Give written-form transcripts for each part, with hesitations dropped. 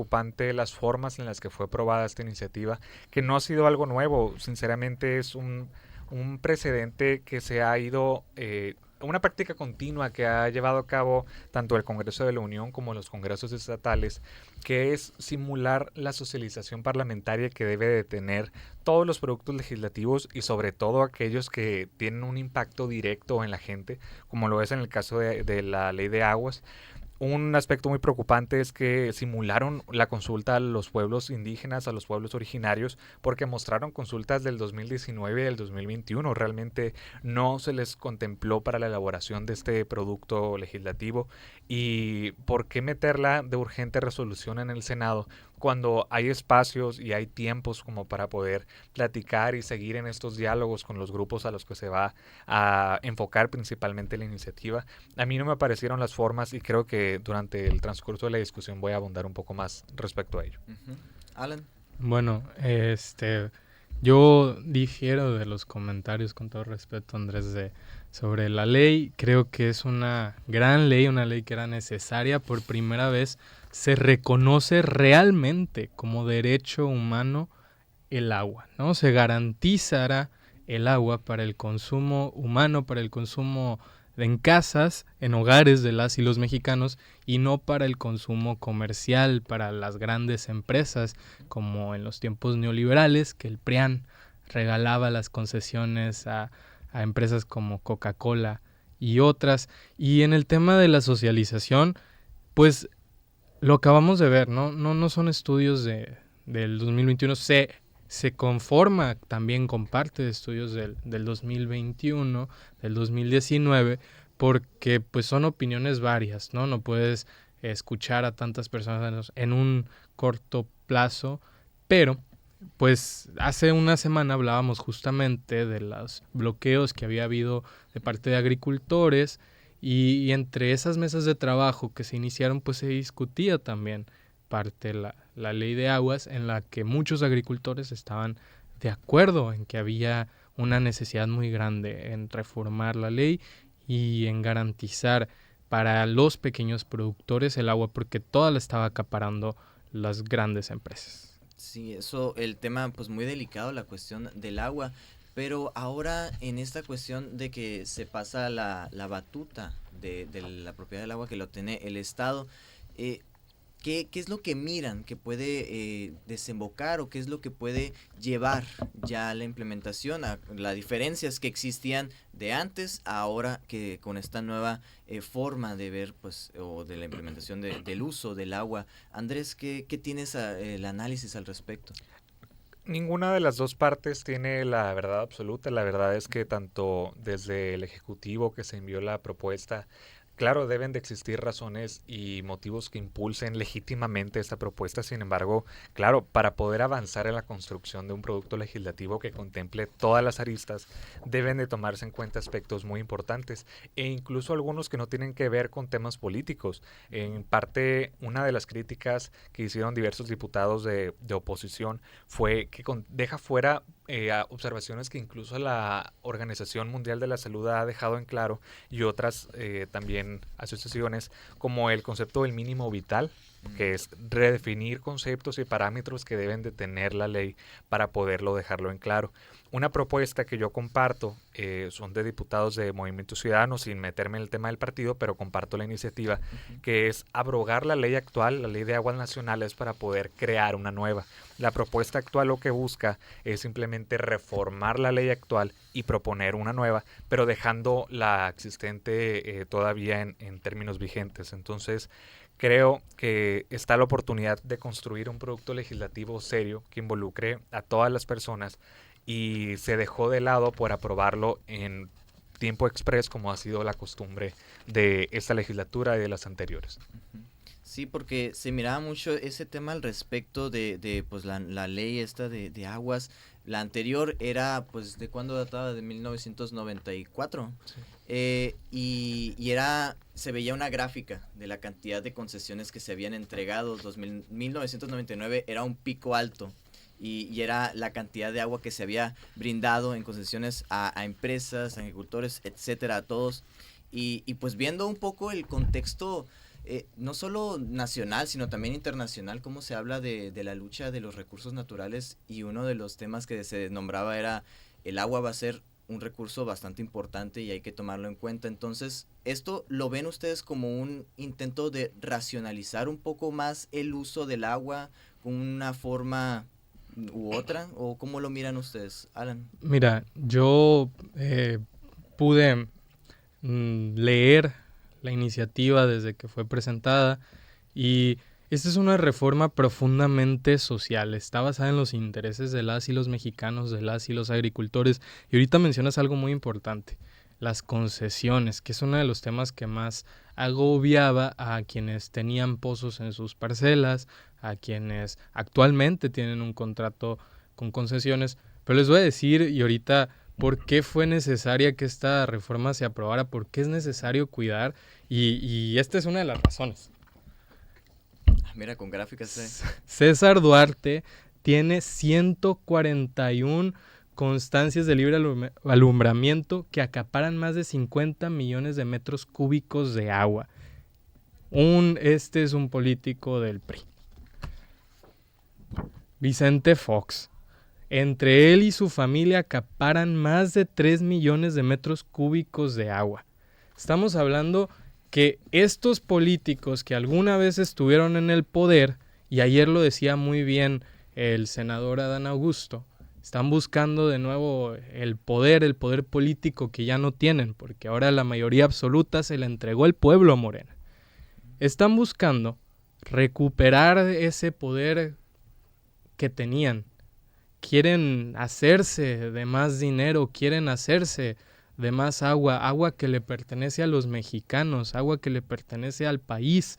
preocupante las formas en las que fue aprobada esta iniciativa, que no ha sido algo nuevo, sinceramente es un precedente que se ha ido, una práctica continua que ha llevado a cabo tanto el Congreso de la Unión como los congresos estatales, que es simular la socialización parlamentaria que debe de tener todos los productos legislativos y sobre todo aquellos que tienen un impacto directo en la gente, como lo es en el caso de la ley de aguas. Un aspecto muy preocupante es que simularon la consulta a los pueblos indígenas, a los pueblos originarios, porque mostraron consultas del 2019 y del 2021. Realmente no se les contempló para la elaboración de este producto legislativo. ¿Y por qué meterla de urgente resolución en el Senado cuando hay espacios y hay tiempos como para poder platicar y seguir en estos diálogos con los grupos a los que se va a enfocar principalmente la iniciativa? A mí no me parecieron las formas y creo que durante el transcurso de la discusión voy a abundar un poco más respecto a ello. Alan. Bueno, yo difiero de los comentarios, con todo respeto, Andrés, sobre la ley. Creo que es una gran ley, una ley que era necesaria. Por primera vez se reconoce realmente como derecho humano el agua, ¿no? Se garantizará el agua para el consumo humano, para el consumo en casas, en hogares de las y los mexicanos, y no para el consumo comercial, para las grandes empresas, como en los tiempos neoliberales, que el PRIAN regalaba las concesiones a empresas como Coca-Cola y otras. Y en el tema de la socialización, pues lo acabamos de ver, no son estudios del 2021, se conforma también con parte de estudios del 2021, del 2019, porque pues son opiniones varias, ¿no? No puedes escuchar a tantas personas en un corto plazo, pero pues hace una semana hablábamos justamente de los bloqueos que había habido de parte de agricultores y entre esas mesas de trabajo que se iniciaron pues se discutía también parte la ley de aguas, en la que muchos agricultores estaban de acuerdo en que había una necesidad muy grande en reformar la ley y en garantizar para los pequeños productores el agua, porque toda la estaba acaparando las grandes empresas. Sí, eso, el tema pues muy delicado, la cuestión del agua, pero ahora en esta cuestión de que se pasa la batuta de la propiedad del agua que lo tiene el Estado, eh, ¿qué es lo que miran que puede desembocar o qué es lo que puede llevar ya a la implementación, a las diferencias que existían de antes a ahora que con esta nueva forma de ver pues o de la implementación del uso del agua? Andrés, ¿qué tienes el análisis al respecto? Ninguna de las dos partes tiene la verdad absoluta. La verdad es que tanto desde el Ejecutivo que se envió la propuesta, claro, deben de existir razones y motivos que impulsen legítimamente esta propuesta. Sin embargo, claro, para poder avanzar en la construcción de un producto legislativo que contemple todas las aristas, deben de tomarse en cuenta aspectos muy importantes e incluso algunos que no tienen que ver con temas políticos. En parte, una de las críticas que hicieron diversos diputados de oposición fue que deja fuera observaciones que incluso la Organización Mundial de la Salud ha dejado en claro y otras también asociaciones, como el concepto del mínimo vital, que es redefinir conceptos y parámetros que deben de tener la ley para poderlo dejarlo en claro. Una propuesta que yo comparto, son de diputados de Movimiento Ciudadano, sin meterme en el tema del partido, pero comparto la iniciativa, que es abrogar la ley actual, la ley de aguas nacionales, para poder crear una nueva. La propuesta actual lo que busca es simplemente reformar la ley actual y proponer una nueva, pero dejando la existente todavía en términos vigentes. Entonces, creo que está la oportunidad de construir un producto legislativo serio que involucre a todas las personas y se dejó de lado por aprobarlo en tiempo express como ha sido la costumbre de esta legislatura y de las anteriores. Sí, porque se miraba mucho ese tema al respecto de pues la ley esta de aguas. La anterior era, pues, ¿de cuándo databa? De 1994. Sí. Y era, se veía una gráfica de la cantidad de concesiones que se habían entregado. 1999 era un pico alto. Y era la cantidad de agua que se había brindado en concesiones a empresas, a agricultores, etcétera, a todos. Y pues viendo un poco el contexto no solo nacional, sino también internacional, cómo se habla de la lucha de los recursos naturales, y uno de los temas que se nombraba era el agua va a ser un recurso bastante importante y hay que tomarlo en cuenta. Entonces, ¿esto lo ven ustedes como un intento de racionalizar un poco más el uso del agua con una forma u otra? ¿O cómo lo miran ustedes, Alan? Mira, yo pude leer la iniciativa desde que fue presentada y esta es una reforma profundamente social, está basada en los intereses de las y los mexicanos, de las y los agricultores, y ahorita mencionas algo muy importante, las concesiones, que es uno de los temas que más agobiaba a quienes tenían pozos en sus parcelas, a quienes actualmente tienen un contrato con concesiones, pero les voy a decir, y ahorita, por qué fue necesaria que esta reforma se aprobara, por qué es necesario cuidar, y esta es una de las razones. Mira, con gráficas. César Duarte tiene 141 constancias de libre alumbramiento que acaparan más de 50 millones de metros cúbicos de agua. Este es un político del PRI. Vicente Fox. Entre él y su familia acaparan más de 3 millones de metros cúbicos de agua. Estamos hablando que estos políticos que alguna vez estuvieron en el poder, y ayer lo decía muy bien el senador Adán Augusto, están buscando de nuevo el poder político que ya no tienen, porque ahora la mayoría absoluta se la entregó el pueblo a Morena. Están buscando recuperar ese poder que tenían. Quieren hacerse de más dinero, quieren hacerse de más agua que le pertenece a los mexicanos, agua que le pertenece al país.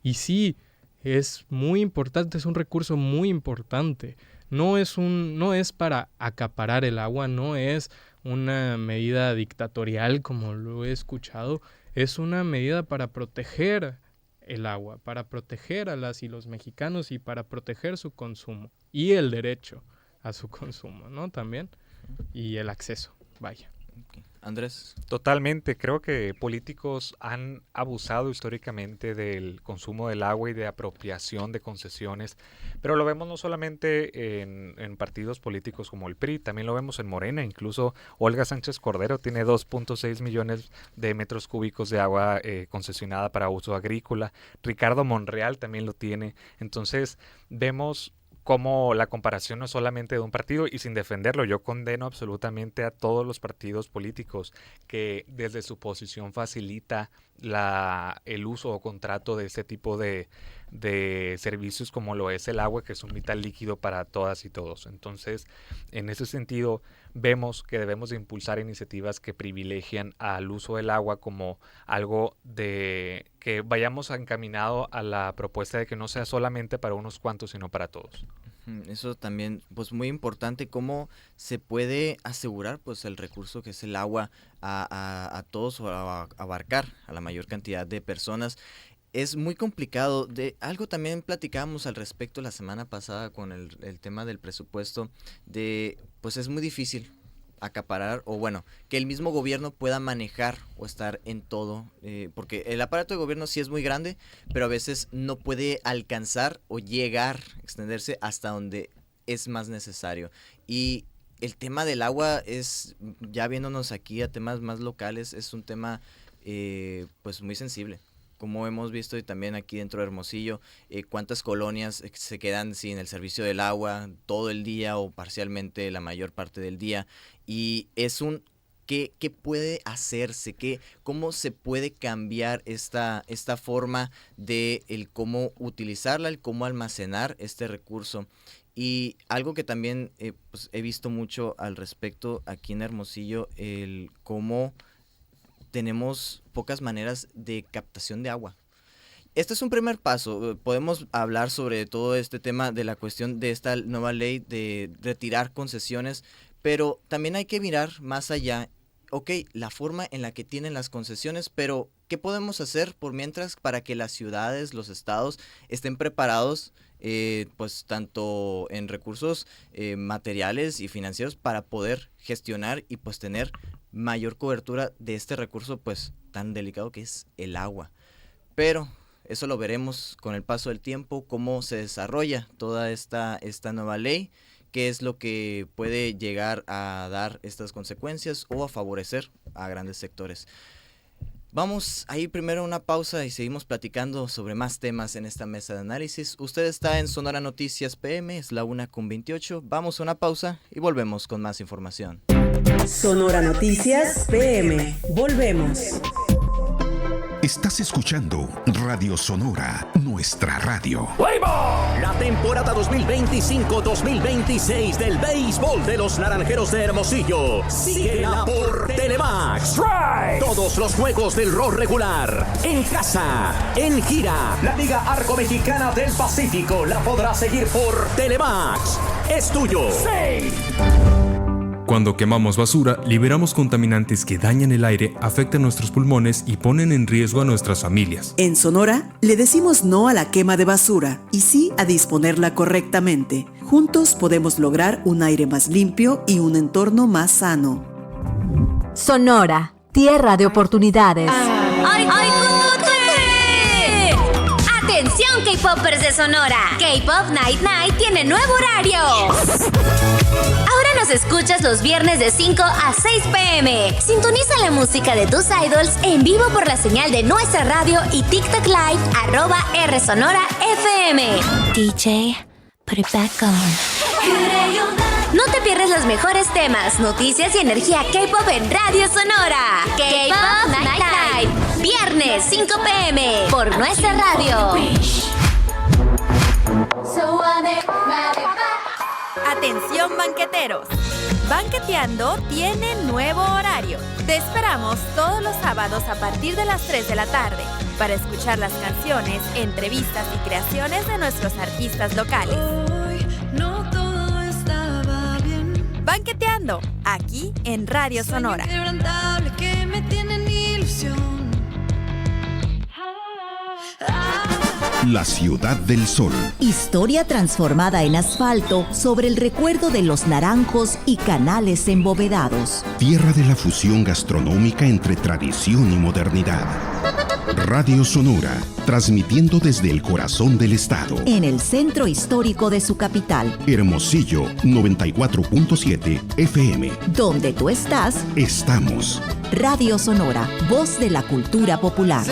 Y sí, es muy importante, es un recurso muy importante. No es para acaparar el agua, no es una medida dictatorial como lo he escuchado, es una medida para proteger el agua, para proteger a las y los mexicanos y para proteger su consumo y el derecho a su consumo, ¿no? También, y el acceso, vaya. Okay. Andrés. Totalmente, creo que políticos han abusado históricamente del consumo del agua y de apropiación de concesiones, pero lo vemos no solamente en partidos políticos como el PRI, también lo vemos en Morena. Incluso Olga Sánchez Cordero tiene 2.6 millones de metros cúbicos de agua concesionada para uso agrícola. Ricardo Monreal también lo tiene. Entonces vemos como la comparación no es solamente de un partido, y sin defenderlo, yo condeno absolutamente a todos los partidos políticos que desde su posición facilita el uso o contrato de este tipo de servicios como lo es el agua, que es un vital líquido para todas y todos. Entonces, en ese sentido, vemos que debemos de impulsar iniciativas que privilegian al uso del agua como algo de que vayamos encaminado a la propuesta de que no sea solamente para unos cuantos, sino para todos. Eso también, pues muy importante, cómo se puede asegurar pues el recurso que es el agua a todos, o a abarcar a la mayor cantidad de personas. Es muy complicado. De algo también platicábamos al respecto la semana pasada con el tema del presupuesto, pues es muy difícil acaparar, o bueno, que el mismo gobierno pueda manejar o estar en todo, porque el aparato de gobierno sí es muy grande, pero a veces no puede alcanzar o llegar, extenderse hasta donde es más necesario. Y el tema del agua es, ya viéndonos aquí a temas más locales, es un tema pues muy sensible. Como hemos visto y también aquí dentro de Hermosillo, cuántas colonias se quedan sin el servicio del agua todo el día o parcialmente la mayor parte del día. Y es ¿qué puede hacerse? ¿Cómo se puede cambiar esta forma de el cómo utilizarla, el cómo almacenar este recurso? Y algo que también pues he visto mucho al respecto aquí en Hermosillo, el cómo tenemos pocas maneras de captación de agua. Este es un primer paso. Podemos hablar sobre todo este tema de la cuestión de esta nueva ley de retirar concesiones, pero también hay que mirar más allá. Ok, la forma en la que tienen las concesiones, pero ¿qué podemos hacer por mientras para que las ciudades, los estados estén preparados, pues tanto en recursos materiales y financieros para poder gestionar y pues tener mayor cobertura de este recurso pues tan delicado que es el agua? Pero eso lo veremos con el paso del tiempo, cómo se desarrolla toda esta nueva ley, qué es lo que puede llegar a dar estas consecuencias o a favorecer a grandes sectores. Vamos a ir primero a una pausa y seguimos platicando sobre más temas en esta mesa de análisis. Usted está en Sonora Noticias PM, es la 1:28. Vamos a una pausa y volvemos con más información. Sonora Noticias PM. Volvemos. Estás escuchando Radio Sonora, nuestra radio. La temporada 2025-2026 del béisbol de los Naranjeros de Hermosillo. Síguela por Telemax. Todos los juegos del rol regular, en casa, en gira. La Liga Arco Mexicana del Pacífico la podrás seguir por Telemax. Es tuyo. Cuando quemamos basura, liberamos contaminantes que dañan el aire, afectan nuestros pulmones y ponen en riesgo a nuestras familias. En Sonora, le decimos no a la quema de basura y sí a disponerla correctamente. Juntos podemos lograr un aire más limpio y un entorno más sano. Sonora, tierra de oportunidades. ¡Ay, ¡atención, K-Popers de Sonora! K-Pop Night Night tiene nuevo horario. Ahora nos escuchas los viernes de 5 a 6 p.m. Sintoniza la música de tus idols en vivo por la señal de nuestra radio y TikTok Live @RSonoraFM. DJ, put it back on. No te pierdas los mejores temas, noticias y energía K-Pop en Radio Sonora. K-Pop Night Night. Viernes 5 p.m. por nuestra radio. Atención banqueteros. Banqueteando tiene nuevo horario. Te esperamos todos los sábados a partir de las 3 de la tarde para escuchar las canciones, entrevistas y creaciones de nuestros artistas locales. Banqueteando, aquí en Radio Sonora. La Ciudad del Sol. Historia transformada en asfalto sobre el recuerdo de los naranjos y canales embovedados. Tierra de la fusión gastronómica entre tradición y modernidad. Radio Sonora, transmitiendo desde el corazón del estado. En el centro histórico de su capital. Hermosillo, 94.7 FM. Donde tú estás, estamos. Radio Sonora, voz de la cultura popular.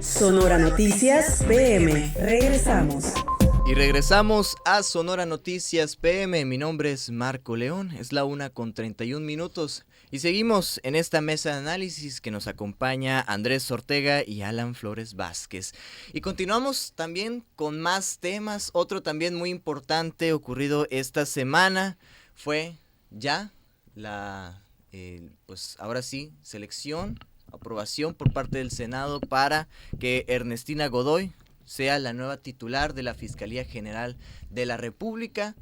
Sonora Noticias PM. Regresamos. Y regresamos a Sonora Noticias PM. Mi nombre es Marco León. Es la 1:31. Y seguimos en esta mesa de análisis que nos acompaña Andrés Ortega y Alan Flores Vázquez. Y continuamos también con más temas. Otro también muy importante ocurrido esta semana fue ya la, pues ahora sí, aprobación por parte del Senado para que Ernestina Godoy sea la nueva titular de la Fiscalía General de la República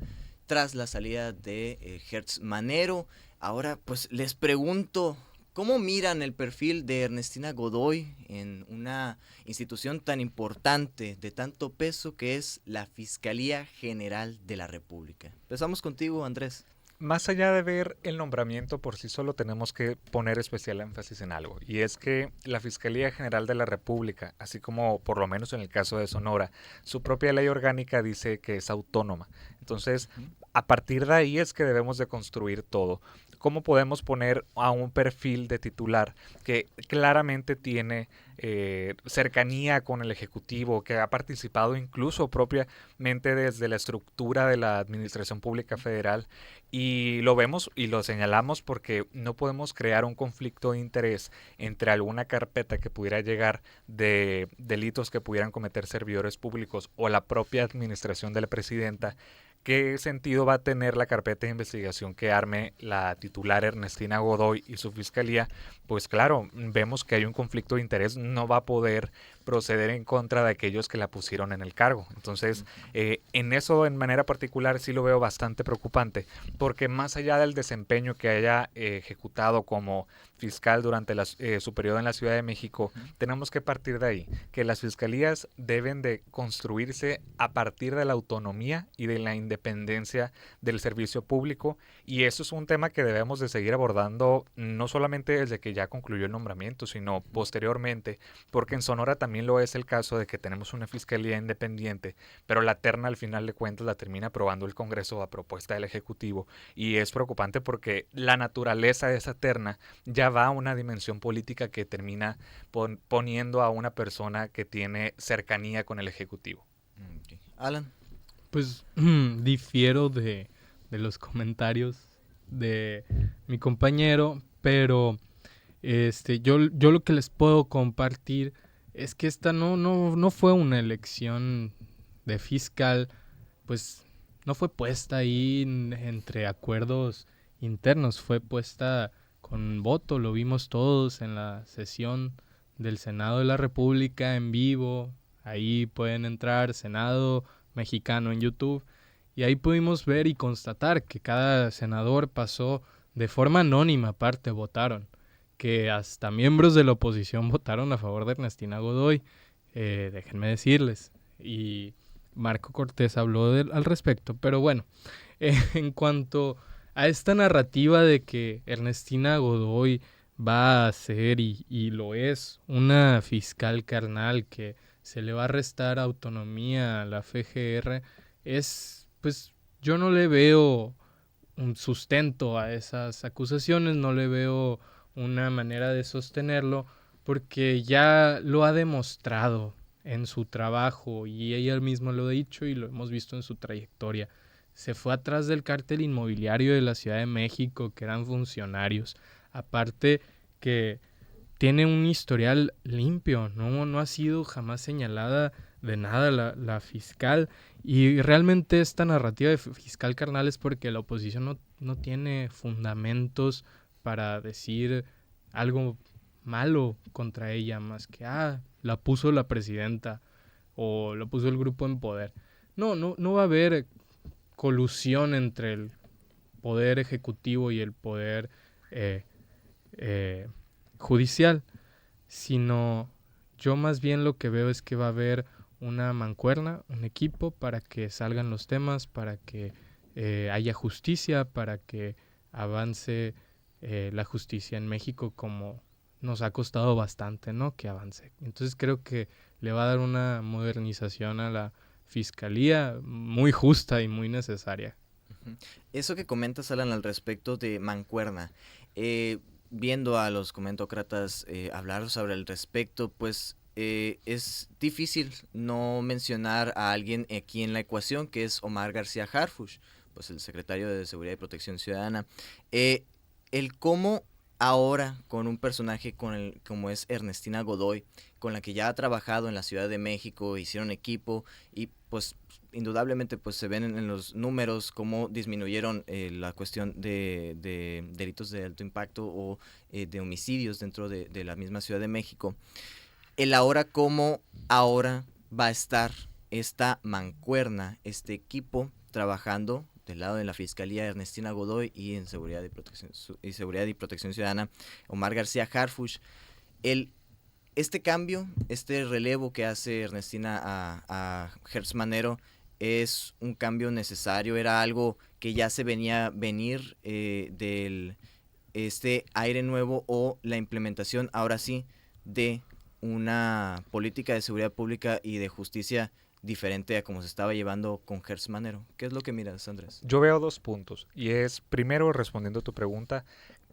tras la salida de Hertz Manero. Ahora, pues les pregunto, ¿cómo miran el perfil de Ernestina Godoy en una institución tan importante, de tanto peso que es la Fiscalía General de la República? Empezamos contigo, Andrés. Más allá de ver el nombramiento por sí solo, tenemos que poner especial énfasis en algo, y es que la Fiscalía General de la República, así como por lo menos en el caso de Sonora, su propia ley orgánica dice que es autónoma. Entonces, a partir de ahí es que debemos de construir todo. ¿Cómo podemos poner a un perfil de titular que claramente tiene cercanía con el Ejecutivo, que ha participado incluso propiamente desde la estructura de la Administración Pública Federal? Y lo vemos y lo señalamos porque no podemos crear un conflicto de interés entre alguna carpeta que pudiera llegar de delitos que pudieran cometer servidores públicos o la propia administración de la presidenta. ¿Qué sentido va a tener la carpeta de investigación que arme la titular Ernestina Godoy y su fiscalía? Pues claro, vemos que hay un conflicto de interés, no va a poder proceder en contra de aquellos que la pusieron en el cargo. Entonces, en eso en manera particular sí lo veo bastante preocupante, porque más allá del desempeño que haya ejecutado como fiscal durante su periodo en la Ciudad de México, tenemos que partir de ahí, que las fiscalías deben de construirse a partir de la autonomía y de la independencia del servicio público, y eso es un tema que debemos de seguir abordando no solamente desde que ya concluyó el nombramiento, sino posteriormente, porque en Sonora también lo es el caso de que tenemos una fiscalía independiente, pero la terna al final de cuentas la termina aprobando el Congreso a propuesta del Ejecutivo, y es preocupante porque la naturaleza de esa terna ya va a una dimensión política que termina poniendo a una persona que tiene cercanía con el Ejecutivo. Okay. Alan. Pues difiero de los comentarios de mi compañero, pero yo lo que les puedo compartir es que esta no fue una elección de fiscal, pues no fue puesta ahí entre acuerdos internos, fue puesta con voto, lo vimos todos en la sesión del Senado de la República en vivo, ahí pueden entrar Senado Mexicano en YouTube, y ahí pudimos ver y constatar que cada senador pasó de forma anónima, aparte votaron, que hasta miembros de la oposición votaron a favor de Ernestina Godoy, déjenme decirles, y Marco Cortés habló al respecto, pero bueno, en cuanto a esta narrativa de que Ernestina Godoy va a ser, y lo es, una fiscal carnal que se le va a restar autonomía a la FGR, pues yo no le veo un sustento a esas acusaciones, no le veo una manera de sostenerlo, porque ya lo ha demostrado en su trabajo, y ella misma lo ha dicho y lo hemos visto en su trayectoria. Se fue atrás del cártel inmobiliario de la Ciudad de México, que eran funcionarios. Aparte que tiene un historial limpio, no ha sido jamás señalada de nada la fiscal. Y realmente esta narrativa de fiscal carnal es porque la oposición no tiene fundamentos para decir algo malo contra ella, más que la puso la presidenta o la puso el grupo en poder. No va a haber colusión entre el poder ejecutivo y el poder judicial, sino yo más bien lo que veo es que va a haber una mancuerna, un equipo para que salgan los temas, para que haya justicia, para que avance la justicia en México, como nos ha costado bastante, ¿no?, que avance. Entonces creo que le va a dar una modernización a la fiscalía muy justa y muy necesaria. Eso que comentas, Alan, al respecto de mancuerna, viendo a los comentócratas hablar sobre el respecto, pues es difícil no mencionar a alguien aquí en la ecuación, que es Omar García Harfuch, pues el secretario de Seguridad y Protección Ciudadana. El cómo ahora con un personaje como es Ernestina Godoy, con la que ya ha trabajado en la Ciudad de México, hicieron equipo y pues indudablemente pues se ven en los números cómo disminuyeron la cuestión de delitos de alto impacto o de homicidios dentro de la misma Ciudad de México. El ahora cómo ahora va a estar esta mancuerna, este equipo trabajando del lado de la Fiscalía Ernestina Godoy y en Seguridad y Protección Ciudadana Omar García Harfuch. Este cambio, este relevo que hace Ernestina a Gertz Manero es un cambio necesario, era algo que ya se venía venir del este aire nuevo o la implementación ahora sí de una política de seguridad pública y de justicia diferente a como se estaba llevando con Gertz Manero. ¿Qué es lo que miras, Andrés? Yo veo dos puntos, y es, primero, respondiendo a tu pregunta,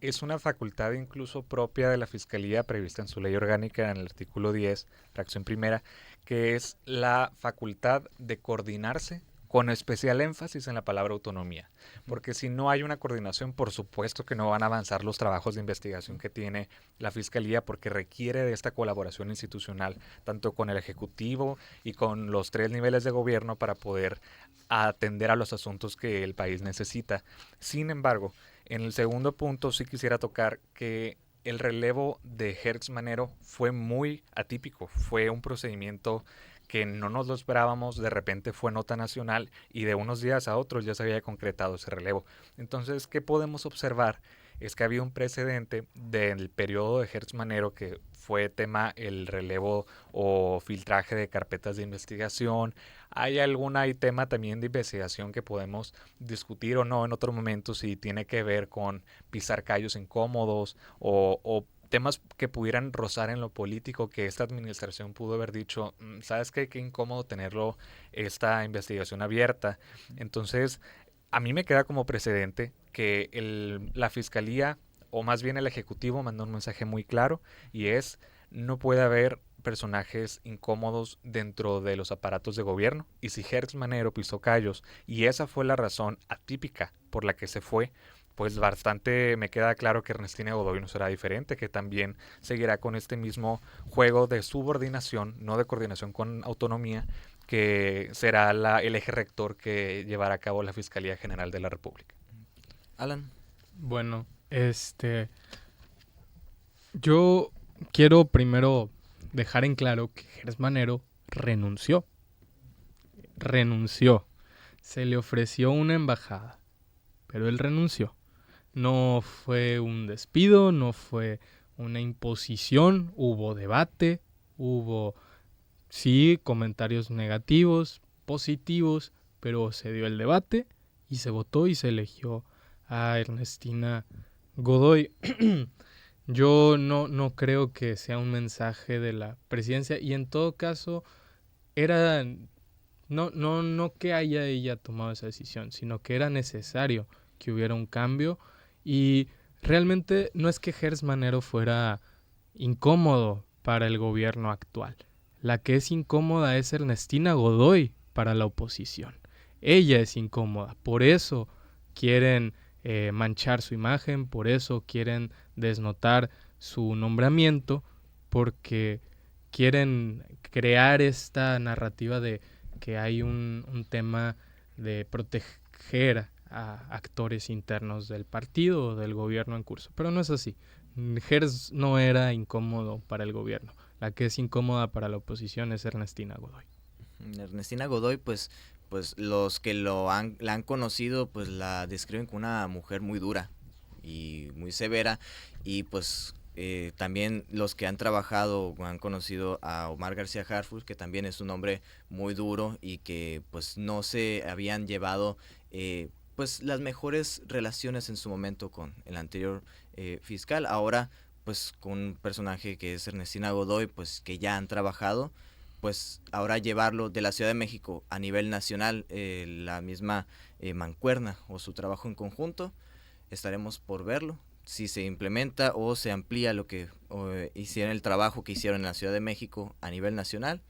es una facultad incluso propia de la Fiscalía prevista en su ley orgánica en el artículo 10, fracción primera, que es la facultad de coordinarse con especial énfasis en la palabra autonomía, porque si no hay una coordinación, por supuesto que no van a avanzar los trabajos de investigación que tiene la Fiscalía, porque requiere de esta colaboración institucional, tanto con el Ejecutivo y con los 3 niveles de gobierno para poder atender a los asuntos que el país necesita. Sin embargo, en el segundo punto sí quisiera tocar que el relevo de Hertz Manero fue muy atípico, fue un procedimiento que no nos lo esperábamos, de repente fue nota nacional y de unos días a otros ya se había concretado ese relevo. Entonces, ¿qué podemos observar? Es que había un precedente del periodo de Hertz Manero que fue tema el relevo o filtraje de carpetas de investigación. Hay tema también de investigación que podemos discutir o no en otro momento si tiene que ver con pisar callos incómodos o temas que pudieran rozar en lo político, que esta administración pudo haber dicho, ¿sabes qué? Qué incómodo tenerlo, esta investigación abierta. Entonces, a mí me queda como precedente que la Fiscalía, o más bien el Ejecutivo, mandó un mensaje muy claro, y es, no puede haber personajes incómodos dentro de los aparatos de gobierno. Y si Hertz Manero pisó callos, y esa fue la razón atípica por la que se fue, pues bastante me queda claro que Ernestina Godoy no será diferente, que también seguirá con este mismo juego de subordinación, no de coordinación con autonomía, que será el eje rector que llevará a cabo la Fiscalía General de la República. Alan. Bueno, yo quiero primero dejar en claro que Hertz Manero renunció. Se le ofreció una embajada, pero él renunció. No fue un despido, no fue una imposición, hubo debate, hubo, sí, comentarios negativos, positivos, pero se dio el debate y se votó y se eligió a Ernestina Godoy. Yo no creo que sea un mensaje de la presidencia, y en todo caso era no que haya ella tomado esa decisión, sino que era necesario que hubiera un cambio. Y realmente no es que Hertz Manero fuera incómodo para el gobierno actual. La que es incómoda es Ernestina Godoy para la oposición. Ella es incómoda, por eso quieren manchar su imagen, por eso quieren desnotar su nombramiento, porque quieren crear esta narrativa de que hay un tema de proteger a actores internos del partido o del gobierno en curso. Pero no es así. Hertz no era incómodo para el gobierno. La que es incómoda para la oposición es Ernestina Godoy. Ernestina Godoy, pues los que la han conocido, pues la describen como una mujer muy dura y muy severa, y pues también los que han trabajado o han conocido a Omar García Harfuch, que también es un hombre muy duro y que pues no se habían llevado pues las mejores relaciones en su momento con el anterior fiscal. Ahora pues con un personaje que es Ernestina Godoy, pues que ya han trabajado, pues ahora llevarlo de la Ciudad de México a nivel nacional, la misma mancuerna o su trabajo en conjunto, estaremos por verlo, si se implementa o se amplía lo que hicieron, el trabajo que hicieron en la Ciudad de México a nivel nacional,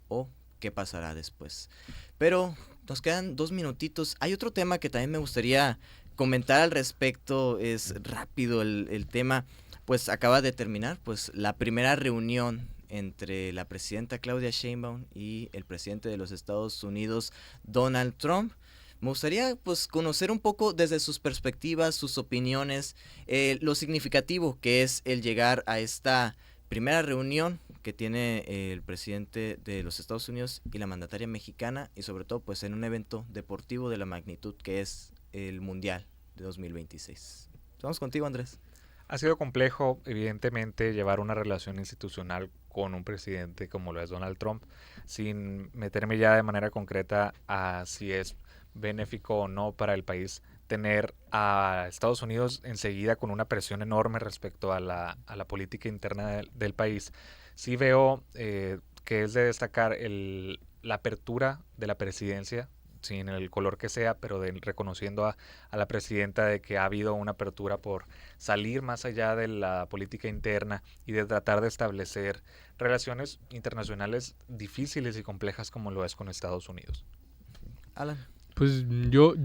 o qué pasará después. Pero nos quedan 2 minutitos. Hay otro tema que también me gustaría comentar al respecto, es rápido el tema, pues acaba de terminar pues la primera reunión entre la presidenta Claudia Sheinbaum y el presidente de los Estados Unidos, Donald Trump. Me gustaría pues conocer un poco desde sus perspectivas, sus opiniones, lo significativo que es el llegar a esta primera reunión que tiene el presidente de los Estados Unidos y la mandataria mexicana, y sobre todo pues en un evento deportivo de la magnitud que es el Mundial de 2026. Vamos contigo, Andrés. Ha sido complejo, evidentemente, llevar una relación institucional con un presidente como lo es Donald Trump, sin meterme ya de manera concreta a si es benéfico o no para el país tener a Estados Unidos enseguida con una presión enorme respecto a la política interna del país. Sí veo que es de destacar la apertura de la presidencia, sin el color que sea, pero reconociendo a la presidenta de que ha habido una apertura por salir más allá de la política interna y de tratar de establecer relaciones internacionales difíciles y complejas como lo es con Estados Unidos. Alan. Pues yo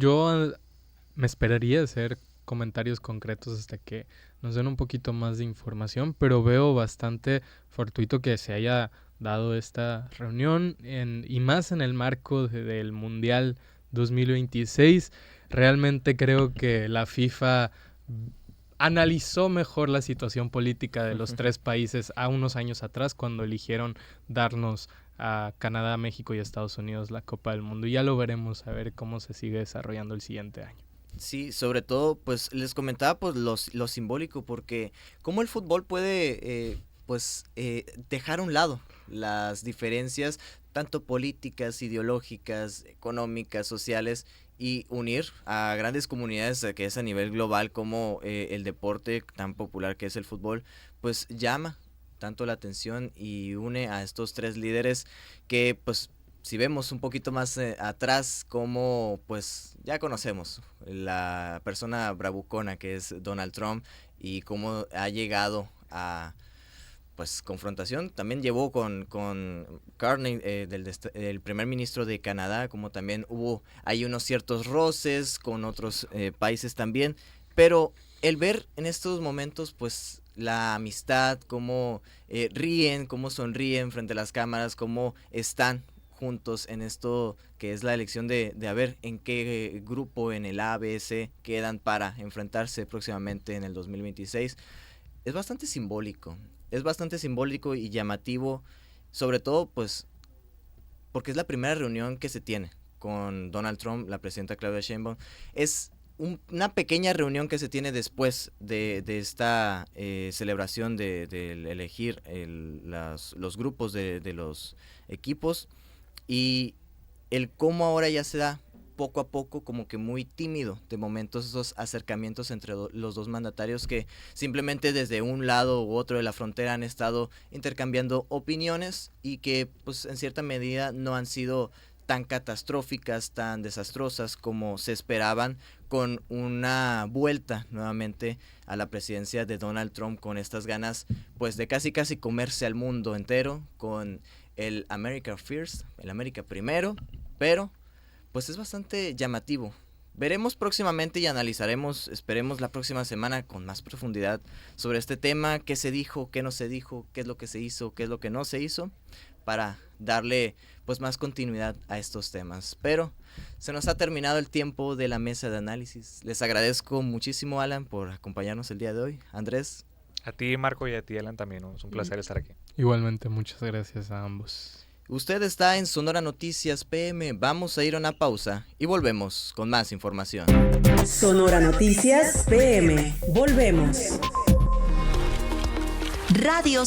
me esperaría hacer comentarios concretos hasta que nos den un poquito más de información, pero veo bastante fortuito que se haya dado esta reunión y más en el marco del Mundial 2026. Realmente creo que la FIFA analizó mejor la situación política de los tres países a unos años atrás cuando eligieron darnos a Canadá, México y Estados Unidos la Copa del Mundo. Y ya lo veremos a ver cómo se sigue desarrollando el siguiente año. Sí, sobre todo, pues les comentaba pues lo simbólico, porque cómo el fútbol puede dejar a un lado las diferencias tanto políticas, ideológicas, económicas, sociales, y unir a grandes comunidades que es a nivel global, como el deporte tan popular que es el fútbol, pues llama tanto la atención y une a estos tres líderes que, pues, si vemos un poquito más atrás, como pues ya conocemos la persona bravucona que es Donald Trump y cómo ha llegado a pues confrontación. También llevó con Carney, del primer ministro de Canadá, como también hubo hay unos ciertos roces con otros países también, pero el ver en estos momentos pues la amistad, cómo ríen, cómo sonríen frente a las cámaras, cómo están juntos en esto que es la elección de a ver en qué grupo en el A, B, C quedan para enfrentarse próximamente en el 2026. Es bastante simbólico y llamativo, sobre todo pues porque es la primera reunión que se tiene con Donald Trump, la presidenta Claudia Sheinbaum. Es una pequeña reunión que se tiene después de esta celebración de elegir los grupos de los equipos, y el cómo ahora ya se da poco a poco, como que muy tímido de momentos, esos acercamientos entre los dos mandatarios que simplemente desde un lado u otro de la frontera han estado intercambiando opiniones y que pues en cierta medida no han sido tan catastróficas, tan desastrosas como se esperaban, con una vuelta nuevamente a la presidencia de Donald Trump, con estas ganas pues de casi comerse al mundo entero, con el America First, el América primero, pero pues es bastante llamativo. Veremos próximamente y analizaremos, esperemos la próxima semana con más profundidad sobre este tema, qué se dijo, qué no se dijo, qué es lo que se hizo, qué es lo que no se hizo, para darle pues más continuidad a estos temas. Pero se nos ha terminado el tiempo de la mesa de análisis. Les agradezco muchísimo, Alan, por acompañarnos el día de hoy. Andrés. A ti, Marco, y a ti, Alan, también, ¿no? Es un placer estar aquí. Igualmente, muchas gracias a ambos. Usted está en Sonora Noticias PM. Vamos a ir a una pausa y volvemos con más información. Sonora Noticias PM. Volvemos. Radio